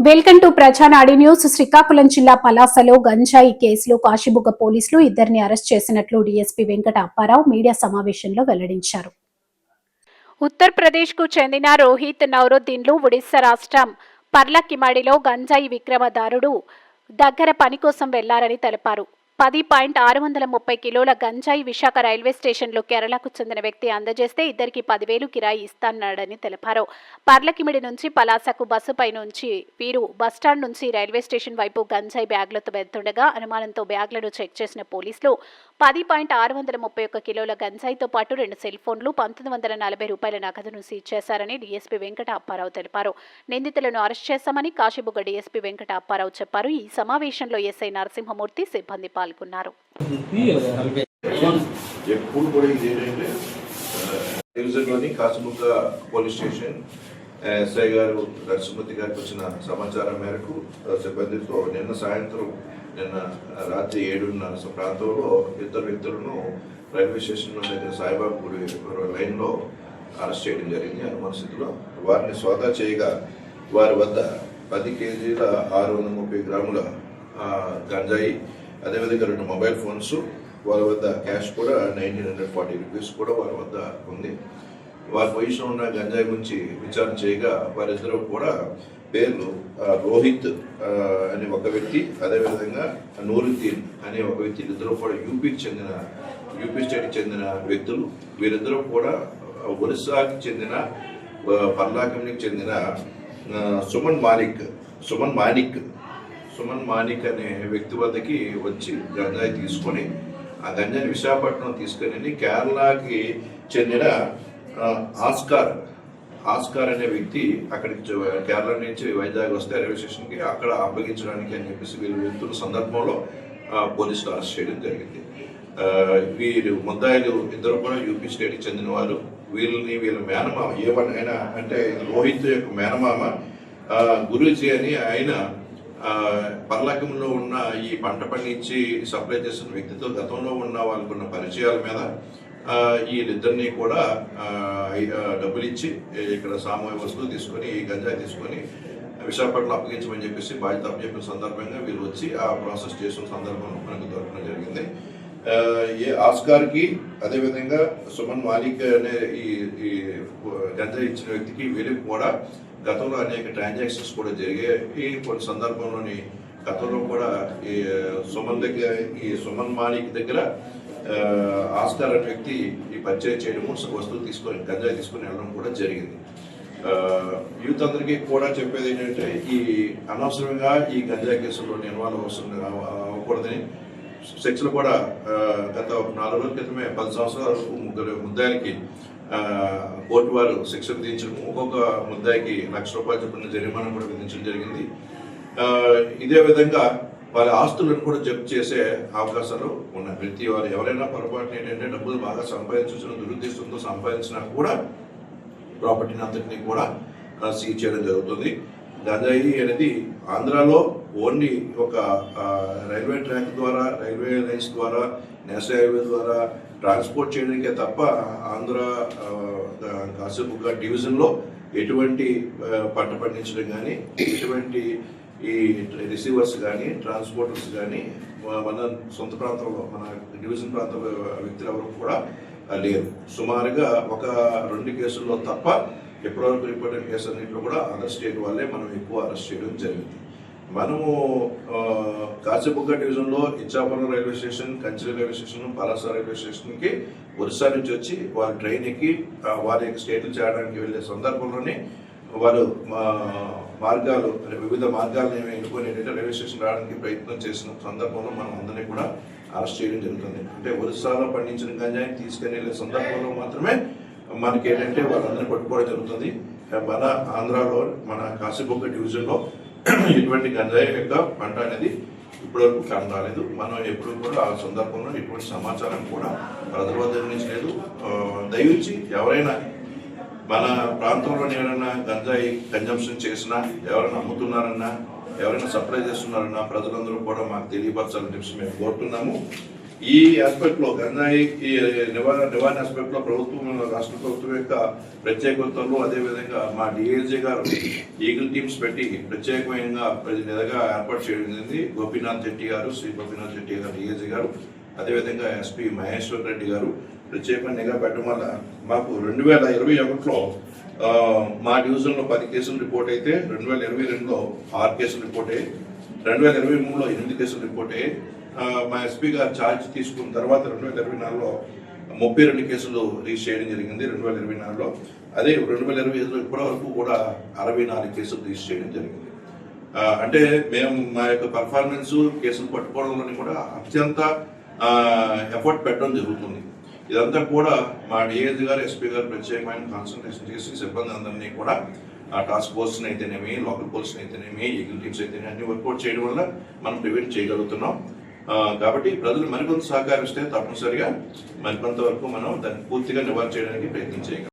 Welcome to ప్రజానాడి news. Srikakulam జిల్లా పలాసలో గంజాయి కేసులో కాశీబుగ్గ పోలీసులు ఇద్దరిని అరెస్ట్ చేసినట్లు డీఎస్పీ వెంకట అప్పారావు మీడియా సమావేశంలో వెల్లడించారు. ఉత్తరప్రదేశ్ కు చెందిన రోహిత్ నౌరుద్దీన్లు ఒడిశా రాష్ట్రం పర్లకిమడిలో గంజాయి విక్రమదారుడు దగ్గర పని కోసం వెళ్లారని తెలిపారు. 10.630 కిలోల గంజాయి విశాఖ రైల్వే స్టేషన్లో కేరళకు చెందిన వ్యక్తి అందజేస్తే ఇద్దరికి 10,000 కిరాయి ఇస్తానన్నాడని తెలిపారు. పర్లకిమిడి నుంచి పలాసకు బస్సుపై నుంచి వీరు బస్టాండ్ నుంచి రైల్వే స్టేషన్ వైపు గంజాయి బ్యాగులతో వెళ్తుండగా అనుమానంతో బ్యాగులను చెక్ చేసిన పోలీసులు 10.631 కిలోల గంజాయితో పాటు 2 సెల్ ఫోన్లు, 1,940 రూపాయల నగదును సీజ్ చేశారని డీఎస్పీ వెంకట అప్పారావు తెలిపారు. నిందితులను అరెస్ట్ చేశామని కాశీబుగ్గ డీఎస్పీ వెంకట అప్పారావు చెప్పారు. ఈ సమావేశంలో ఎస్ఐ నరసింహమూర్తి సిబ్బంది పాల్గొన్నారు. కాశీబుగ్గ పోలీస్ స్టేషన్ ఎస్ఐ గారు నరసింహమూర్తి గారికి వచ్చిన సమాచారం మేరకు సిబ్బందితో నిన్న రాత్రి 7:30 ప్రాంతంలో ఇద్దరు వ్యక్తులను రైల్వే స్టేషన్ దగ్గర సాయిబాబు గుడి లైన్లో అరెస్ట్ చేయడం జరిగింది. అనుమాన స్థితిలో వారిని సోదా చేయగా వారి వద్ద 10 కేజీల 630 గ్రాముల గంజాయి, అదేవిధంగా 2 మొబైల్ ఫోన్స్, వారి వద్ద క్యాష్ కూడా 1,940 రూపీస్ కూడా వారి వద్ద ఉంది. వారి పొజిషన్ ఉన్న గంజాయి గురించి విచారణ చేయగా వారిద్దరూ కూడా పేర్లు రోహిత్ అనే ఒక వ్యక్తి, అదేవిధంగా నూరుద్దీన్ అనే ఒక వ్యక్తి, ఇద్దరు కూడా యూపీ స్టేట్కి చెందిన వ్యక్తులు. వీరిద్దరూ కూడా ఒరిస్సాకి చెందిన పర్లాకిమిడికి చెందిన సుమన్ మానిక్ అనే వ్యక్తి వద్దకి వచ్చి గంజాయి తీసుకొని ఆ గంజాయిని విశాఖపట్నం తీసుకొని కేరళకి చెందిన ఆస్కార్ అనే వ్యక్తి అక్కడికి కేరళ నుంచి వైజాగ్ వస్తే రైల్వే స్టేషన్కి అక్కడ అప్పగించడానికి అని చెప్పేసి వీళ్ళు వెళ్తున్న సందర్భంలో పోలీసులు అరెస్ట్ చేయడం జరిగింది. వీరు ముద్దాయిలు ఇద్దరు కూడా యూపీ స్టేట్కి చెందిన వారు. వీళ్ళ మేనమామ ఏమన్నా అంటే రోహిత్ యొక్క మేనమామ గురూజీ అని ఆయన పర్లాకింలో ఉన్న ఈ పంట పండించి సప్లై చేస్తున్న వ్యక్తితో గతంలో ఉన్న వాళ్ళకున్న పరిచయాల మీద వీళ్ళిద్దరినీ కూడా డబ్బులు ఇచ్చి ఇక్కడ సామూహిక వస్తువులు తీసుకొని ఈ గంజాయి తీసుకొని విశాఖపట్నం అప్పగించమని చెప్పేసి బాధ్యత అప్పచెప్పిన సందర్భంగా వీళ్ళు వచ్చి ఆ ప్రాసెస్ చేసిన సందర్భంలో మనకు దొరకడం జరిగింది. ఆస్కార్కి అదేవిధంగా సుమన్ మాలిక్ అనే ఈ గంజాయి ఇచ్చిన వ్యక్తికి వీరికి కూడా గతంలో అనేక ట్రాన్సాక్షన్స్ కూడా జరిగాయి. కొన్ని సందర్భంలోని గతంలో కూడా ఈ సుమన్ మాలిక్ దగ్గర ఆస్కార్ అనే వ్యక్తి ఈ పర్చేజ్ చేయడము, వస్తువులు తీసుకొని గంజాయి తీసుకొని వెళ్ళడం కూడా జరిగింది. యూత్ అందరికీ కూడా చెప్పేది ఏంటంటే ఈ అనవసరంగా ఈ గంజాయి కేసులో ఇన్వాల్వ్ అవ్వకూడదని. సెక్షన్లు కూడా గత 4 రోజుల క్రితమే 10 సంవత్సరాల 3 ముద్దాయిలకి కోర్టు వారు శిక్ష విధించడం, ఒక్కొక్క ముద్దాయికి ₹1,00,000 చొప్పున జరిమానా కూడా విధించడం జరిగింది. ఇదే విధంగా వారి ఆస్తులను కూడా జప్తు చేసే అవకాశాలు ఉన్నాయి. ప్రతి వారు ఎవరైనా పొరపాటున ఏంటంటే డబ్బులు బాగా సంపాదించిన దురుద్దేశంతో సంపాదించినా కూడా ప్రాపర్టీని అంతటినీ కూడా సీజ్ చేయడం జరుగుతుంది. గంజాయి అనేది ఆంధ్రాలో ఓన్లీ ఒక రైల్వే ట్రాక్ ద్వారా, రైల్వే లైన్స్ ద్వారా, నేషనల్ హైవే ద్వారా ట్రాన్స్పోర్ట్ చేయడానికే తప్ప ఆంధ్ర కాశీబుగ్గ డివిజన్లో ఎటువంటి పంట పండించడం కానీ, ఎటువంటి ఈ రిసీవర్స్ కానీ, ట్రాన్స్పోర్టర్స్ కానీ మన సొంత ప్రాంతంలో, మన డివిజన్ ప్రాంతంలో వ్యక్తులు ఎవరు కూడా లేరు. సుమారుగా ఒక 2 కేసుల్లో తప్ప ఎప్పటివరకు రిపోర్ట్ అయిన కేసు అన్నింటిలో కూడా అదర్ స్టేట్ వాళ్ళే మనం ఎక్కువ అరెస్ట్ చేయడం జరిగింది. మనము కాశీబుగ్గ డివిజన్లో Ichchapuram railway station, Kanchili railway station, Palasa railway స్టేషన్కి ఒరిస్సా నుంచి వచ్చి వారు ట్రైన్ ఎక్కి వారి యొక్క స్టేట్లు చేయడానికి వెళ్ళే సందర్భంలోనే వారు వివిధ మార్గాలను ఎన్నుకొని ఏంటంటే రైల్వే స్టేషన్ రావడానికి ప్రయత్నం చేసిన సందర్భంలో మనం అందరినీ కూడా అరెస్ట్ చేయడం జరుగుతుంది. అంటే ఒరిస్సాలో పండించిన గంజాయిని తీసుకుని వెళ్ళే సందర్భంలో మాత్రమే మనకి ఏంటంటే వాళ్ళందరినీ పట్టుకోవడం జరుగుతుంది. మన ఆంధ్రాలో, మన కాశీబుగ్గ డివిజన్లో ఎటువంటి గంజాయి యొక్క పంట అనేది ఇప్పటివరకు కారణం రాలేదు. మనం ఎప్పుడు కూడా ఆ సందర్భంలో ఎటువంటి సమాచారం కూడా ప్రజల వద్ద నుంచి లేదు. దయచేసి ఎవరైనా మన ప్రాంతంలో ఎవరైనా గంజాయి కన్జంప్షన్ చేసినా, ఎవరైనా అమ్ముతున్నారన్నా, ఎవరైనా సప్లై చేస్తున్నారన్నా ప్రజలందరూ కూడా మాకు తెలియపరచాలని చెప్పి మేము కోరుతున్నాము. ఈ ఆస్పెక్ట్ లో గంజాయి ఈ నివారణ ఆస్పెక్ట్ లో రాష్ట్ర ప్రభుత్వం యొక్క ప్రత్యేకతలు, అదేవిధంగా మా డిఐజీ గారు ఈగిల్ టీమ్స్ పెట్టి ప్రత్యేకమైన నిధగా ఏర్పాటు చేయడం జరిగింది. గోపీనాథ్ శెట్టి గారు, శ్రీ గోపీనాథ్ శెట్టి గారు డిఐజీ గారు, అదేవిధంగా ఎస్పీ మహేశ్వర్ రెడ్డి గారు ప్రత్యేకమైన నిఘా పెట్టడం వల్ల మాకు 2021లో మా డివిజన్లో 10 కేసులు రిపోర్ట్ అయితే 2022లో 6 కేసులు రిపోర్ట్ అయ్యాయి, 2023లో 8 కేసులు రిపోర్ట్ అయ్యాయి. మా ఎస్పీ గారు ఛార్జ్ తీసుకున్న తర్వాత 2024లో 32 కేసులు రిజిస్టర్ చేయడం జరిగింది 2024లో. అదే 2025లో ఇప్పటి వరకు కూడా 64 కేసులు రిజిస్టర్ చేయడం జరిగింది. అంటే మేము మా యొక్క పర్ఫార్మెన్స్ కేసులు పట్టుకోవడంలోని కూడా అత్యంత ఎఫర్ట్ పెట్టడం జరుగుతుంది. ఇదంతా కూడా మా డిఐజీ గారు, ఎస్పీ గారు ప్రత్యేకమైన కాన్సన్ట్రేషన్ చేసి సిబ్బంది అందరినీ కూడా ఆ టాస్క్ ఫోర్స్ని అయితేనేమి, లోకల్ పోలీస్ని అయితేనేమి, ఈగిల్ టీమ్స్ అయితేనేమి అన్ని వర్కౌట్ చేయడం వల్ల మనం ప్రివెంట్ చేయగలుగుతున్నాం. కాబట్టి ప్రజలు మరికొంత సహకరిస్తే తప్పనిసరిగా మరికొంత వరకు మనం దాన్ని పూర్తిగా నివారణ చేయడానికి ప్రయత్నం చేయగలం.